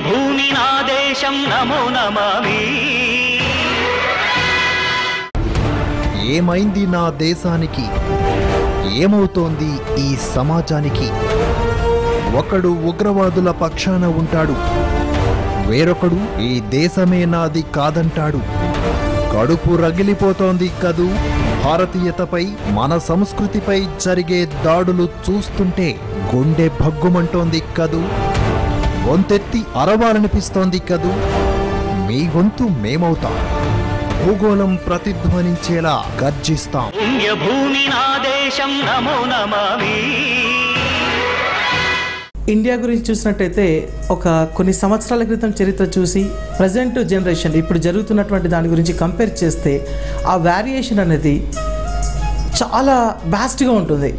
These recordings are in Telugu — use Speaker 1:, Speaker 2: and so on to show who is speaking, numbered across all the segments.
Speaker 1: పుణ్యభూమి నా దేశం నమో నమామి.
Speaker 2: ఏమైంది నా దేశానికి, ఏమవుతోంది ఈ సమాజానికి? ఒకడు ఉగ్రవాదుల పక్షాన ఉంటాడు, వేరొకడు ఈ దేశమే నాది కాదంటాడు. కడుపు రగిలిపోతోంది కదూ భారతీయతపై, మన సంస్కృతిపై జరిగే దాడులు చూస్తుంటే గుండె భగ్గుమంటోంది కదూ. గొంతెత్తి అరవాలనిపిస్తోంది కదూ. మీ గొంతు మేమవుతాం, భూగోళం ప్రతిధ్వనించేలా గర్జిస్తాం.
Speaker 1: పుణ్యభూమి నా దేశం నమో నమామి.
Speaker 3: ఇండియా గురించి చూసినట్టయితే ఒక కొన్ని సంవత్సరాల క్రితం చరిత్ర చూసి ప్రజెంట్ జనరేషన్ ఇప్పుడు జరుగుతున్నటువంటి దాని గురించి కంపేర్ చేస్తే ఆ వేరియేషన్ అనేది చాలా వ్యాస్ట్గా ఉంటుంది.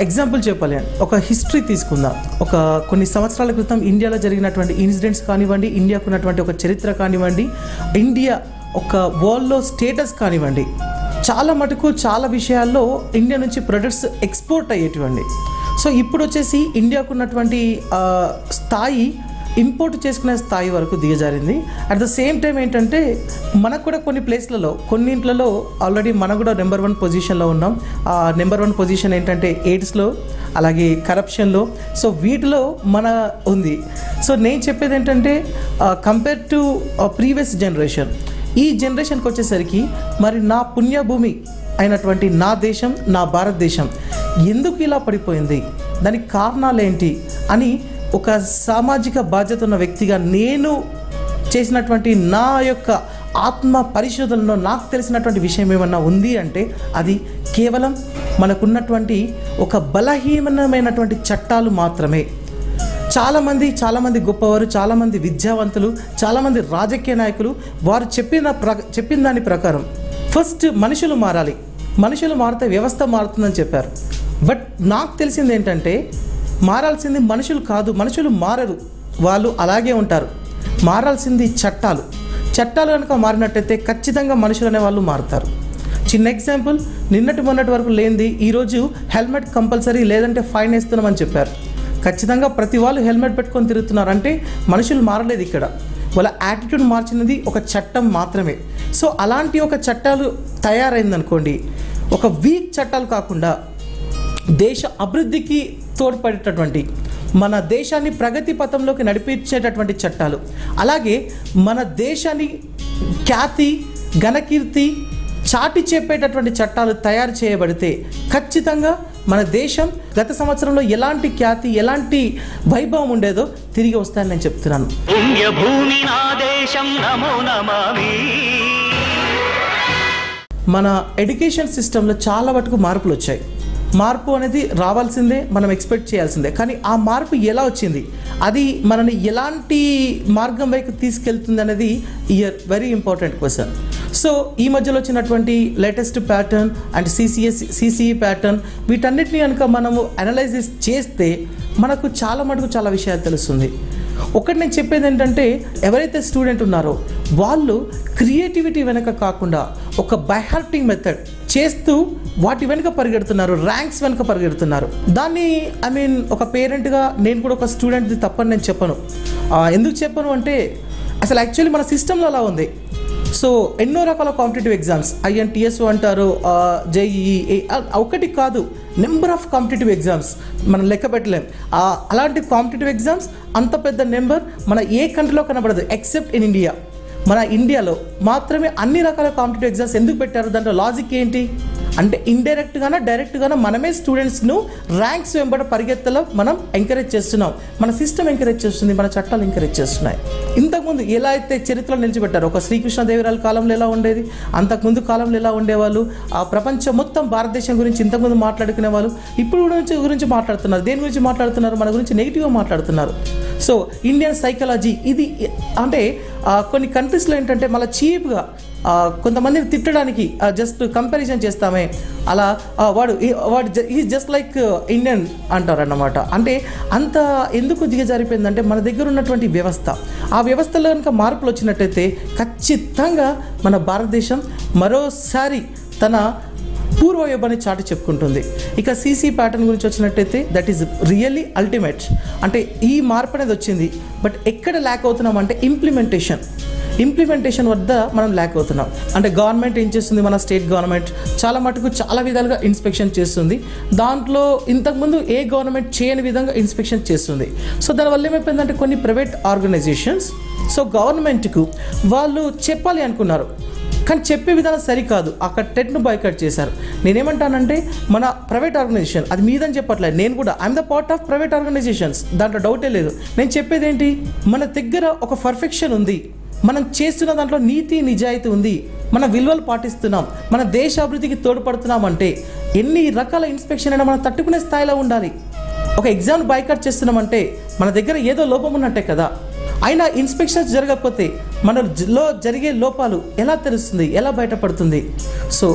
Speaker 3: ఎగ్జాంపుల్ చెప్పాలి, ఒక హిస్టరీ తీసుకుందాం. ఒక కొన్ని సంవత్సరాల క్రితం ఇండియాలో జరిగినటువంటి ఇన్సిడెంట్స్ కానివ్వండి, ఇండియాకు ఉన్నటువంటి ఒక చరిత్ర కానివ్వండి, ఇండియా ఒక వరల్డ్లో స్టేటస్ కానివ్వండి, చాలా మటుకు చాలా విషయాల్లో ఇండియా నుంచి ప్రొడక్ట్స్ ఎక్స్పోర్ట్ అయ్యేటివండి. సో ఇప్పుడు వచ్చేసి ఇండియాకు ఉన్నటువంటి స్థాయి ఇంపోర్ట్ చేసుకునే స్థాయి వరకు దిగజారింది. అట్ ద సేమ్ టైం ఏంటంటే మనకు కూడా కొన్ని ప్లేస్లలో కొన్నింట్లలో ఆల్రెడీ మనం కూడా నెంబర్ 1 పొజిషన్లో ఉన్నాం. నెంబర్ 1 పొజిషన్ ఏంటంటే ఎయిడ్స్లో, అలాగే కరప్షన్లో. సో వీటిలో మన ఉంది. సో నేను చెప్పేది ఏంటంటే కంపేర్ టు ప్రీవియస్ జనరేషన్, ఈ జనరేషన్కి వచ్చేసరికి మరి నా పుణ్యభూమి అయినటువంటి నా దేశం, నా భారతదేశం ఎందుకు ఇలా పడిపోయింది, దానికి కారణాలు ఏంటి అని ఒక సామాజిక బాధ్యత ఉన్న వ్యక్తిగా నేను చేసినటువంటి నా యొక్క ఆత్మ పరిశోధనలో నాకు తెలిసినటువంటి విషయం ఏమన్నా ఉంది అంటే అది కేవలం మనకున్నటువంటి ఒక బలహీనమైనటువంటి చట్టాలు మాత్రమే. చాలామంది గొప్పవారు, చాలామంది విద్యావంతులు, చాలామంది రాజకీయ నాయకులు వారు చెప్పిన దాని ప్రకారం ఫస్ట్ మనుషులు మారాలి, మనుషులు మారితే వ్యవస్థ మారుతుందని చెప్పారు. బట్ నాకు తెలిసింది ఏంటంటే మారాల్సింది మనుషులు కాదు, మనుషులు మారరు, వాళ్ళు అలాగే ఉంటారు. మారాల్సింది చట్టాలు. చట్టాలు కనుక మారినట్టయితే ఖచ్చితంగా మనుషులు అనే వాళ్ళు మారుతారు. చిన్న ఎగ్జాంపుల్, నిన్నటి మొన్నటి వరకు లేనిది ఈరోజు హెల్మెట్ కంపల్సరీ, లేదంటే ఫైన్ వేస్తున్నామని చెప్పారు. ఖచ్చితంగా ప్రతి వాళ్ళు హెల్మెట్ పెట్టుకొని తిరుగుతున్నారు అంటే మనుషులు మారలేదు. ఇక్కడ వాళ్ళ యాటిట్యూడ్ మార్చినది ఒక చట్టం మాత్రమే. సో అలాంటి ఒక చట్టాలు తయారైందనుకోండి, ఒక వీక్ చట్టాలు కాకుండా దేశ అభివృద్ధికి తోడ్పడేటటువంటి, మన దేశాన్ని ప్రగతి పథంలోకి నడిపించేటటువంటి చట్టాలు, అలాగే మన దేశాన్ని ఖ్యాతి ఘనకీర్తి చాటి చెప్పేటటువంటి చట్టాలు తయారు చేయబడితే ఖచ్చితంగా మన దేశం గత సంవత్సరంలో ఎలాంటి ఖ్యాతి, ఎలాంటి వైభవం ఉండేదో తిరిగి వస్తాయని నేను చెప్తున్నాను.
Speaker 1: పుణ్యభూమి నా దేశం నమో నమామి.
Speaker 3: మన ఎడ్యుకేషన్ సిస్టంలో చాలా వరకు మార్పులు వచ్చాయి. మార్పు అనేది రావాల్సిందే, మనం ఎక్స్పెక్ట్ చేయాల్సిందే. కానీ ఆ మార్పు ఎలా వచ్చింది, అది మనని ఎలాంటి మార్గం వైపు తీసుకెళ్తుంది అనేది వెరీ ఇంపార్టెంట్ క్వశ్చన్. సో ఈ మధ్యలో వచ్చినటువంటి latest pattern and CCE pattern, వీటన్నిటిని కనుక మనము అనలైజిస్ చేస్తే మనకు చాలా విషయాలు తెలుస్తుంది. ఒకటి నేను చెప్పేది ఏంటంటే, ఎవరైతే స్టూడెంట్ ఉన్నారో వాళ్ళు క్రియేటివిటీ వెనక కాకుండా ఒక బైహార్టింగ్ మెథడ్ చేస్తూ వాటి వెనుక పరిగెడుతున్నారు, ర్యాంక్స్ వెనుక పరిగెడుతున్నారు. దాన్ని ఒక పేరెంట్గా నేను కూడా ఒక స్టూడెంట్ది తప్పని నేను చెప్పను. ఎందుకు చెప్పను అంటే అసలు యాక్చువల్లీ మన సిస్టంలో అలా ఉంది. సో ఎన్నో రకాల కాంపిటేటివ్ ఎగ్జామ్స్, INTSO అంటారు, JEE, ఒకటి కాదు, నెంబర్ ఆఫ్ కాంపిటేటివ్ ఎగ్జామ్స్ మనం లెక్క పెట్టలేం. అలాంటి కాంపిటేటివ్ ఎగ్జామ్స్ అంత పెద్ద నెంబర్ మన ఏ కంట్రీలో కనబడదు ఎక్సెప్ట్ ఇన్ ఇండియా. మన ఇండియాలో మాత్రమే అన్ని రకాల కాంపిటేటివ్ ఎగ్జామ్స్ ఎందుకు పెట్టారు? దాంట్లో లాజిక్ ఏంటి అంటే ఇండైరెక్ట్గానో డైరెక్ట్గానో మనమే స్టూడెంట్స్ను ర్యాంక్స్ వెంబడి పరిగెత్తలో మనం ఎంకరేజ్ చేస్తున్నాం. మన సిస్టమ్ ఎంకరేజ్ చేస్తుంది, మన చట్టాలు ఎంకరేజ్ చేస్తున్నాయి. ఇంతకుముందు ఎలా అయితే చరిత్రలో నిలిచిపెట్టారు, ఒక శ్రీకృష్ణదేవరాయల కాలంలో ఎలా ఉండేది, అంతకుముందు కాలంలో ఎలా ఉండేవాళ్ళు, ఆ ప్రపంచం మొత్తం భారతదేశం గురించి ఇంతకుముందు మాట్లాడుకునే వాళ్ళు ఇప్పుడు గురించి మాట్లాడుతున్నారు. దేని గురించి మాట్లాడుతున్నారు? మన గురించి నెగిటివ్గా మాట్లాడుతున్నారు. సో ఇండియన్ సైకాలజీ ఇది అంటే కొన్ని కంట్రీస్లో ఏంటంటే మళ్ళీ చీప్గా కొంతమందిని తిట్టడానికి జస్ట్ కంపారిజన్ చేస్తామే, అలా వాడు ఈ జస్ట్ లైక్ ఇండియన్ అంటారన్నమాట. అంటే అంత ఎందుకు దిగజారిపోయిందంటే మన దగ్గర ఉన్నటువంటి వ్యవస్థ, ఆ వ్యవస్థలో కనుక మార్పులు వచ్చినట్టయితే ఖచ్చితంగా మన భారతదేశం మరోసారి తన పూర్వయోగాన్ని చాటి చెప్పుకుంటుంది. ఇక సీసీ ప్యాటర్న్ గురించి వచ్చినట్టయితే దట్ ఈస్ రియల్లీ అల్టిమేట్. అంటే ఈ మార్పు అనేది వచ్చింది, బట్ ఎక్కడ ల్యాక్ అవుతున్నాం అంటే ఇంప్లిమెంటేషన్ వద్ద మనం ల్యాక్ అవుతున్నాం. అంటే గవర్నమెంట్ ఏం చేస్తుంది, మన స్టేట్ గవర్నమెంట్ చాలా మటుకు చాలా విధాలుగా ఇన్స్పెక్షన్ చేస్తుంది. దాంట్లో ఇంతకుముందు ఏ గవర్నమెంట్ చేయని విధంగా ఇన్స్పెక్షన్ చేస్తుంది. సో దానివల్ల ఏమైపోయిందంటే కొన్ని ప్రైవేట్ ఆర్గనైజేషన్స్ సో గవర్నమెంట్కు వాళ్ళు చెప్పాలి అనుకున్నారు, కానీ చెప్పే విధానం సరికాదు. అక్కడ టెట్ను బాయ్కట్ చేశారు. నేనేమంటానంటే మన ప్రైవేట్ ఆర్గనైజేషన్ అది మీదని చెప్పట్లేదు, నేను కూడా I'm the part of private organizations, దాంట్లో డౌటే లేదు. నేను చెప్పేది ఏంటి, మన దగ్గర ఒక పర్ఫెక్షన్ ఉంది, మనం చేస్తున్న దాంట్లో నీతి నిజాయితీ ఉంది, మన విలువలు పాటిస్తున్నాం, మన దేశ అభివృద్ధికి తోడ్పడుతున్నాం అంటే ఎన్ని రకాల ఇన్స్పెక్షన్ అయినా మనం తట్టుకునే స్థాయిలో ఉండాలి. ఒక ఎగ్జామ్ బాయ్కట్ చేస్తున్నామంటే మన దగ్గర ఏదో లోపం ఉన్నట్టే కదా. అయినా ఇన్స్పెక్షన్స్ జరగకపోతే మనలో జరిగే లోపాలు ఎలా తెలుస్తుంది, ఎలా బయటపడుతుంది? సో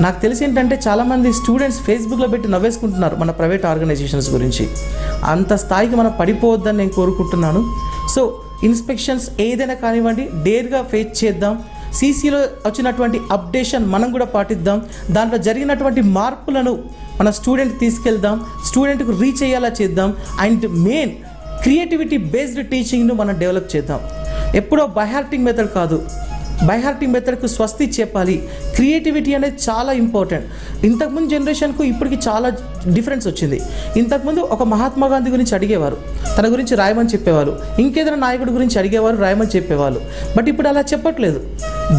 Speaker 3: నాకు తెలిసి ఏంటంటే చాలామంది స్టూడెంట్స్ ఫేస్బుక్లో పెట్టి నవ్వేసుకుంటున్నారు మన ప్రైవేట్ ఆర్గనైజేషన్స్ గురించి. అంత స్థాయికి మనం పడిపోవద్దని నేను కోరుకుంటున్నాను. సో ఇన్స్పెక్షన్స్ ఏదైనా కానివ్వండి, డేర్గా ఫేస్ చేద్దాం. సీసీలో వచ్చినటువంటి అప్డేషన్ మనం కూడా పాటిద్దాం. దాంట్లో జరిగినటువంటి మార్పులను మన స్టూడెంట్కి తీసుకెళ్దాం, స్టూడెంట్కు రీచ్ అయ్యేలా చేద్దాం. అండ్ మెయిన్ క్రియేటివిటీ బేస్డ్ టీచింగ్ను మనం డెవలప్ చేద్దాం. ఎప్పుడో బైహార్టింగ్ మెథడ్ కాదు, బైహార్టింగ్ మెథడ్కు స్వస్తి చెప్పాలి. క్రియేటివిటీ అనేది చాలా ఇంపార్టెంట్. ఇంతకుముందు జనరేషన్కు ఇప్పటికి చాలా డిఫరెన్స్ వచ్చింది. ఇంతకుముందు ఒక మహాత్మా గాంధీ గురించి అడిగేవారు, తన గురించి రాయమని చెప్పేవారు. ఇంకేదైనా నాయకుడి గురించి అడిగేవారు, రాయమని చెప్పేవాళ్ళు. బట్ ఇప్పుడు అలా చెప్పట్లేదు,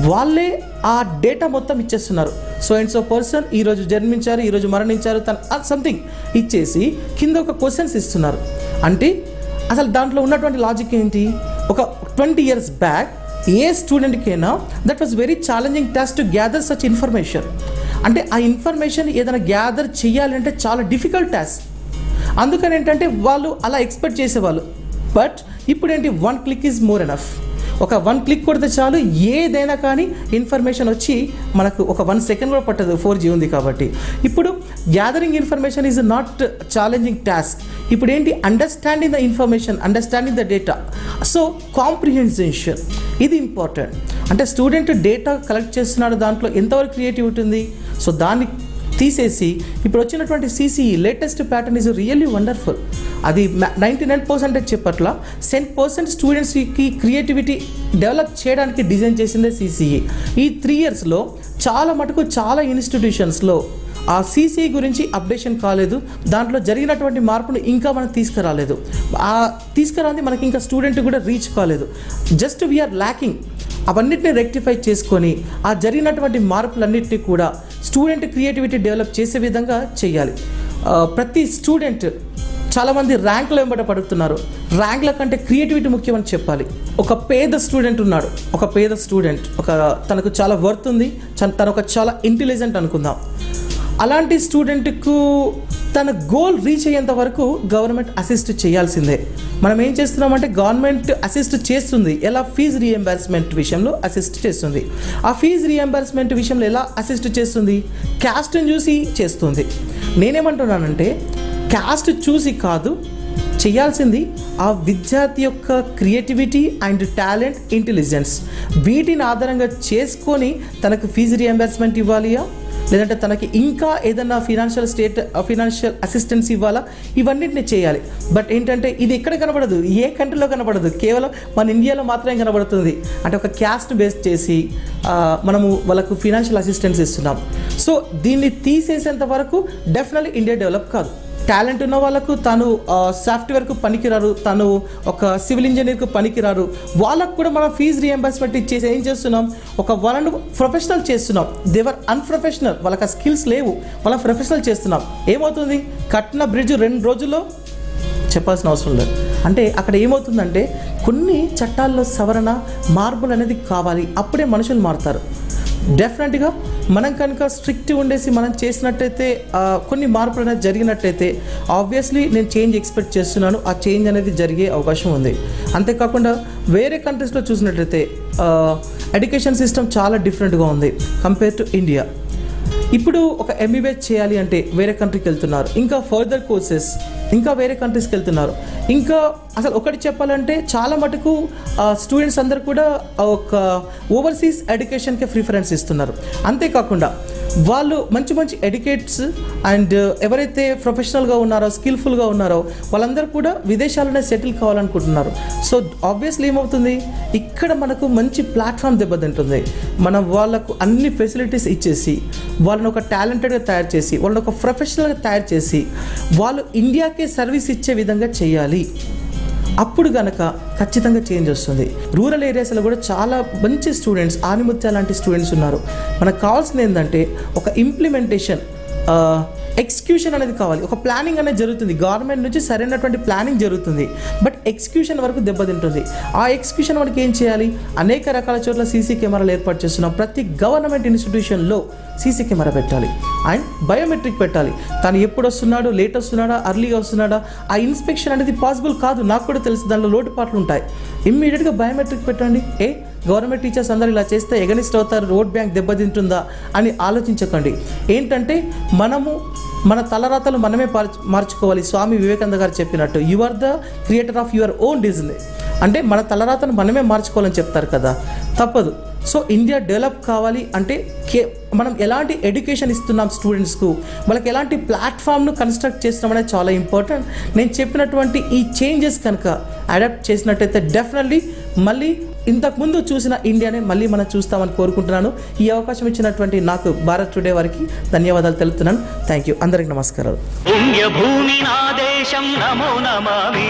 Speaker 3: వాళ్ళే ఆ డేటా మొత్తం ఇచ్చేస్తున్నారు. సో అండ్ సో పర్సన్ ఈరోజు జన్మించారు, ఈరోజు మరణించారు, తన సంథింగ్ ఇచ్చేసి కింద ఒక క్వశ్చన్స్ ఇస్తున్నారు. అంటే అసలు దాంట్లో ఉన్నటువంటి లాజిక్ ఏంటి? ఒక 20 years బ్యాక్ ఏ స్టూడెంట్కైనా that was very challenging task to gather such information. అంటే ఆ ఇన్ఫర్మేషన్ ఏదైనా గ్యాదర్ చేయాలంటే చాలా డిఫికల్ట్ టాస్క్. అందుకని ఏంటంటే వాళ్ళు అలా ఎక్స్పెక్ట్ చేసేవాళ్ళు. బట్ ఇప్పుడు ఏంటి, 1 click ఈజ్ మోర్ ఎనఫ్. ఒక 1 click కొడితే చాలు, ఏదైనా కానీ ఇన్ఫర్మేషన్ వచ్చి మనకు ఒక 1 second కూడా పట్టదు, 4G ఉంది కాబట్టి. ఇప్పుడు gathering information is not challenging task. ఇప్పుడు ఏంటి, understanding the information, understanding the data. So comprehension ఇది ఇంపార్టెంట్. అంటే స్టూడెంట్ డేటా కలెక్ట్ చేస్తున్నాడు, దాంట్లో ఎంతవరకు క్రియేటివిటీ ఉంది. సో దాన్ని తీసేసి ఇప్పుడు వచ్చినటువంటి CCE latest pattern is really wonderful. అది 99% చెప్పట్ల 10% స్టూడెంట్స్కి క్రియేటివిటీ డెవలప్ చేయడానికి డిజైన్ చేసిందే CCE. ఈ 3 yearsలో చాలా మటుకు చాలా ఇన్స్టిట్యూషన్స్లో ఆ CCE గురించి అప్డేషన్ కాలేదు. దాంట్లో జరిగినటువంటి మార్పును ఇంకా మనం తీసుకురాలేదు. ఆ తీసుకురాని మనకి ఇంకా స్టూడెంట్ కూడా రీచ్ కాలేదు. Just we are lacking. అవన్నిటిని రెక్టిఫై చేసుకొని ఆ జరిగినటువంటి మార్పులన్నింటినీ కూడా స్టూడెంట్ క్రియేటివిటీ డెవలప్ చేసే విధంగా చేయాలి. ప్రతి స్టూడెంట్ చాలామంది ర్యాంకులు వెంబడ పడుతున్నారు. ర్యాంకుల కంటే క్రియేటివిటీ ముఖ్యమని చెప్పాలి. ఒక పేద స్టూడెంట్ ఉన్నాడు, తనకు చాలా వర్త్ ఉంది, తను ఒక చాలా ఇంటెలిజెంట్ అనుకుందాం. అలాంటి స్టూడెంట్కు తన గోల్ రీచ్ అయ్యేంత వరకు గవర్నమెంట్ అసిస్ట్ చేయాల్సిందే. మనం ఏం చేస్తున్నామంటే గవర్నమెంట్ అసిస్ట్ చేస్తుంది. ఎలా? ఫీజు రీఎంబర్స్మెంట్ విషయంలో అసిస్ట్ చేస్తుంది. ఆ ఫీజు రీఎంబర్స్మెంట్ విషయంలో ఎలా అసిస్ట్ చేస్తుంది? క్యాస్ట్ని చూసి చేస్తుంది. నేనేమంటున్నానంటే క్యాస్ట్ చూసి కాదు చేయాల్సింది, ఆ విద్యార్థి యొక్క క్రియేటివిటీ అండ్ టాలెంట్, ఇంటెలిజెన్స్, వీటిని ఆధారంగా చేసుకొని తనకు ఫీజు రీఎంబర్స్మెంట్ ఇవ్వాలియా, లేదంటే తనకి ఇంకా ఏదన్నా ఫినాన్షియల్ అసిస్టెన్స్ ఇవ్వాలా, ఇవన్నిటిని చేయాలి. బట్ ఏంటంటే ఇది ఎక్కడ కనబడదు, ఏ కంట్రీలో కనబడదు, కేవలం మన ఇండియాలో మాత్రమే కనబడుతుంది. అంటే ఒక క్యాస్ట్ బేస్ చేసి మనము వాళ్ళకు ఫినాన్షియల్ అసిస్టెన్స్ ఇస్తున్నాం. సో దీన్ని తీసేసేంత వరకు డెఫినెట్లీ ఇండియా డెవలప్ కాదు. టాలెంట్ ఉన్న వాళ్ళకు తను సాఫ్ట్వేర్కు పనికిరారు, తను ఒక సివిల్ ఇంజనీర్కు పనికిరారు, వాళ్ళకు కూడా మనం ఫీజు రీఎంబర్స్మెంట్ ఇచ్చేసి ఏం చేస్తున్నాం, ఒక వాళ్ళను ప్రొఫెషనల్ చేస్తున్నాం. దేవర్ అన్ప్రొఫెషనల్, వాళ్ళకి ఆ స్కిల్స్ లేవు, వాళ్ళ ప్రొఫెషనల్ చేస్తున్నాం. ఏమవుతుంది, కట్టిన బ్రిడ్జ్ 2 రోజుల్లో చెప్పాల్సిన అవసరం లేదు. అంటే అక్కడ ఏమవుతుందంటే కొన్ని చట్టాల్లో సవరణ, మార్పులు అనేది కావాలి, అప్పుడే మనుషులు మారుతారు. డెఫినెట్గా మనం కనుక స్ట్రిక్ట్ ఉండేసి మనం చేసినట్టయితే, కొన్ని మార్పులు అనేది జరిగినట్టయితే ఆబ్వియస్లీ నేను చేంజ్ ఎక్స్పెక్ట్ చేస్తున్నాను. ఆ చేంజ్ అనేది జరిగే అవకాశం ఉంది. అంతేకాకుండా వేరే కంట్రీస్లో చూసినట్లయితే ఎడ్యుకేషన్ సిస్టమ్ చాలా డిఫరెంట్గా ఉంది కంపేర్ టు ఇండియా. ఇప్పుడు ఒక MBBS చేయాలి అంటే వేరే కంట్రీకి వెళ్తున్నారు, ఇంకా ఫర్దర్ కోర్సెస్ ఇంకా వేరే కంట్రీస్కి వెళ్తున్నారు. ఇంకా అసలు ఒకటి చెప్పాలంటే చాలా మటుకు స్టూడెంట్స్ అందరూ కూడా ఒక ఓవర్సీస్ ఎడ్యుకేషన్కి ప్రిఫరెన్స్ ఇస్తున్నారు. అంతేకాకుండా వాళ్ళు మంచి మంచి ఎడ్యుకేట్స్ అండ్ ఎవరైతే ప్రొఫెషనల్గా ఉన్నారో స్కిల్ఫుల్గా ఉన్నారో వాళ్ళందరూ కూడా విదేశాలనే సెటిల్ కావాలనుకుంటున్నారు. సో ఆబ్వియస్లీ ఏమవుతుంది, ఇక్కడ మనకు మంచి ప్లాట్ఫామ్ దెబ్బతింటుంది. మనం వాళ్ళకు అన్ని ఫెసిలిటీస్ ఇచ్చేసి వాళ్ళని ఒక టాలెంటెడ్గా తయారు చేసి వాళ్ళని ఒక ప్రొఫెషనల్గా తయారు చేసి వాళ్ళు ఇండియాకే సర్వీస్ ఇచ్చే విధంగా చేయాలి. అప్పుడు కనుక ఖచ్చితంగా చేంజ్ వస్తుంది. రూరల్ ఏరియాస్లో కూడా చాలా మంచి స్టూడెంట్స్, ఆనిముత్య లాంటి స్టూడెంట్స్ ఉన్నారు. మనకు కావాల్సింది ఏంటంటే ఒక ఇంప్లిమెంటేషన్, ఎగ్జిక్యూషన్ అనేది కావాలి. ఒక ప్లానింగ్ అనేది జరుగుతుంది, గవర్నమెంట్ నుంచి సరైనటువంటి ప్లానింగ్ జరుగుతుంది, బట్ ఎగ్జిక్యూషన్ వరకు దెబ్బతింటుంది. ఆ ఎగ్జిక్యూషన్ మనకి ఏం చేయాలి, అనేక రకాల చోట్ల సీసీ కెమెరాలు ఏర్పాటు చేస్తున్నాం. ప్రతి గవర్నమెంట్ ఇన్స్టిట్యూషన్లో సీసీ కెమెరా పెట్టాలి అండ్ బయోమెట్రిక్ పెట్టాలి. తను ఎప్పుడు వస్తున్నాడో, లేట్ వస్తున్నాడా, అర్లీగా వస్తున్నాడా, ఆ ఇన్స్పెక్షన్ అనేది పాసిబుల్ కాదు. నాకు కూడా తెలుసు దానిలో లోటుపాట్లు ఉంటాయి. ఇమ్మీడియట్గా బయోమెట్రిక్ పెట్టండి. గవర్నమెంట్ టీచర్స్ అందరూ ఇలా చేస్తే ఎగనిస్ట్ అవుతారు, ఓట్ బ్యాంక్ దెబ్బతింటుందా అని ఆలోచించకండి. ఏంటంటే మనము మన తలరాతలు మనమే మార్చుకోవాలి. స్వామి వివేకానంద గారు చెప్పినట్టు you are the creator of your own destiny. అంటే మన తలరాతను మనమే మార్చుకోవాలని చెప్తారు కదా, తప్పదు. సో ఇండియా డెవలప్ కావాలి అంటే మనం ఎలాంటి ఎడ్యుకేషన్ ఇస్తున్నాం స్టూడెంట్స్కు, వాళ్ళకి ఎలాంటి ప్లాట్ఫామ్ను కన్స్ట్రక్ట్ చేస్తున్నాం అనేది చాలా ఇంపార్టెంట్. నేను చెప్పినటువంటి ఈ చేంజెస్ కనుక అడాప్ట్ చేసినట్టయితే డెఫినెట్లీ మళ్ళీ ఇంతకుముందు చూసిన ఇండియానే మళ్ళీ మనం చూస్తామని కోరుకుంటున్నాను. ఈ అవకాశం ఇచ్చినటువంటి నాకు భారత్ టుడే వారికి ధన్యవాదాలు తెలుపుతున్నాను. Thank you. అందరికి నమస్కారాలు.
Speaker 1: పుణ్యభూమి నా దేశం నమో నమామి.